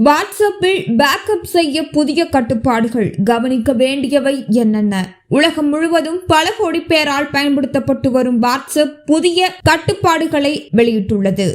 வாட்ஸ்அப்பில் பேக்கப் செய்ய புதிய கட்டுப்பாடுகள். கவனிக்க வேண்டியவை என்னென்ன? உலகம் முழுவதும் பல கோடி பேரால் பயன்படுத்தப்பட்டு வரும் வாட்ஸ்அப் புதிய கட்டுப்பாடுகளை வெளியிட்டுள்ளது.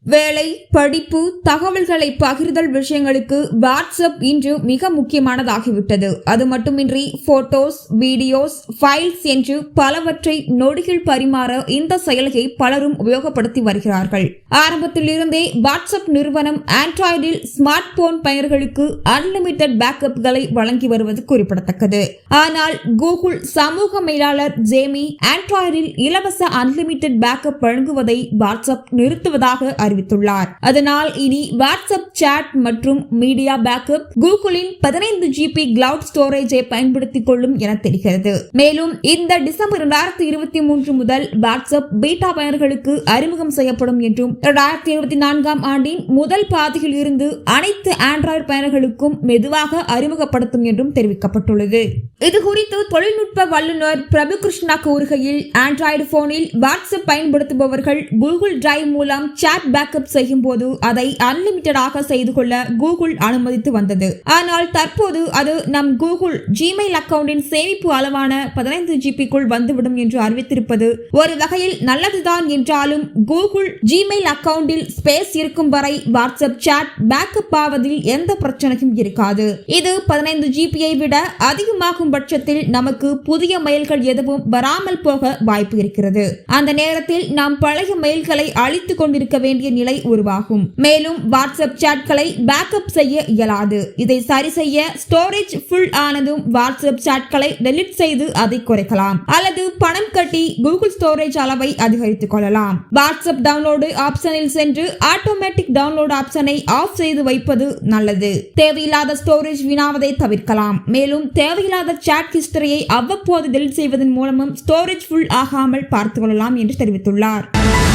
வேலை, படிப்பு, தகவல்களை பகிர்தல் விஷயங்களுக்கு வாட்ஸ்அப் இன்று மிக முக்கியமானதாகிவிட்டது. அது மட்டுமின்றி போட்டோஸ், வீடியோஸ், ஃபைல்ஸ் என்று பலவற்றை நொடியில் பரிமாற இந்த செயலியை பலரும் உபயோகப்படுத்தி வருகிறார்கள். ஆரம்பத்தில் இருந்தே வாட்ஸ்அப் நிறுவனம் ஆண்ட்ராய்டில் ஸ்மார்ட் போன் பயனர்களுக்கு அன்லிமிட்டெட் பேக்கப்களை வழங்கி வருவது குறிப்பிடத்தக்கது. ஆனால் கூகுள் சமூக மேலாளர் ஜேமி ஆண்ட்ராய்டில் இலவச அன்லிமிட்டெட் பேக்கப் வழங்குவதை வாட்ஸ்அப் நிறுத்துவதாக அறிவித்துள்ளார். அதனால் இனி வாட்ஸ்அப் சாட் மற்றும் மீடியா பேக்கப் கூகுளின் 15 GB கிளவுட் ஸ்டோரேஜை பயன்படுத்திக் கொள்ளும் என தெரிகிறது. மேலும் இந்த டிசம்பர் 2023 முதல் வாட்ஸ்அப் பீட்டா பயனர்களுக்கு அறிமுகம் செய்யப்படும் என்றும் 2024 ஆண்டின் முதல் பாதியில் இருந்து அனைத்து ஆண்ட்ராய்டு பயனர்களுக்கும் மெதுவாக அறிமுகப்படுத்தும் என்றும் தெரிவிக்கப்பட்டுள்ளது. இதுகுறித்து தொழில்நுட்ப வல்லுநர் பிரபு கிருஷ்ணா கூறுகையில், ஆண்ட்ராய்டு போனில் வாட்ஸ்அப் பயன்படுத்துபவர்கள் கூகுள் டிரைவ் மூலம் சாட் பேக்கப் செய்யும் போது அதை அன்லிமிட்டடாக செய்து கொள்ள கூகுள் அனுமதித்து வந்தது. ஆனால் தற்போது அது நம் கூகுள் ஜிமெயில் அக்கவுண்டின் சேமிப்பு அளவான 15 GB வந்துவிடும் என்று அறிவித்திருப்பது ஒரு வகையில் நல்லதுதான் என்றாலும் கூகுள் ஜிமெயில் அக்கவுண்டில் ஸ்பேஸ் இருக்கும் வரை வாட்ஸ்அப் சாட் பேக்கப் ஆவதில் எந்த பிரச்சனையும் இருக்காது. இது 15 GB விட அதிகமாகும் பட்சத்தில் நமக்கு புதிய மெயில்கள் எதுவும் வராமல் போக வாய்ப்பு இருக்கிறது. அந்த நேரத்தில் நாம் பழைய மெயில்களை அழித்துக் கொண்டிருக்க வேண்டிய நிலை உருவாகும். மேலும் வாட்ஸ்அப் சாட்களை பேக்கப் செய்ய இயலாது. இதை சரி செய்ய ஸ்டோரேஜ் ஃபுல் ஆனதும் வாட்ஸ்அப் சாட்களை டெலீட் செய்து அதை குறைக்கலாம் அல்லது பணம் கட்டி கூகுள் ஸ்டோரேஜ் அளவை அதிகரித்துக் கொள்ளலாம். வாட்ஸ்அப் டவுன்லோடு ஆப்ஷனில் சென்று ஆட்டோமேட்டிக் டவுன்லோட் ஆப்ஷனை ஆஃப் செய்து வைப்பது நல்லது. தேவையில்லாத ஸ்டோரேஜ் வீணாவதை தவிர்க்கலாம். மேலும் தேவையில்லாத சாட் ஹிஸ்டரியை அவ்வப்போது டெலீட் செய்வதன் மூலமும் ஸ்டோரேஜ் ஃபுல் ஆகாமல் பார்த்துக் கொள்ளலாம் என்று தெரிவித்துள்ளார்.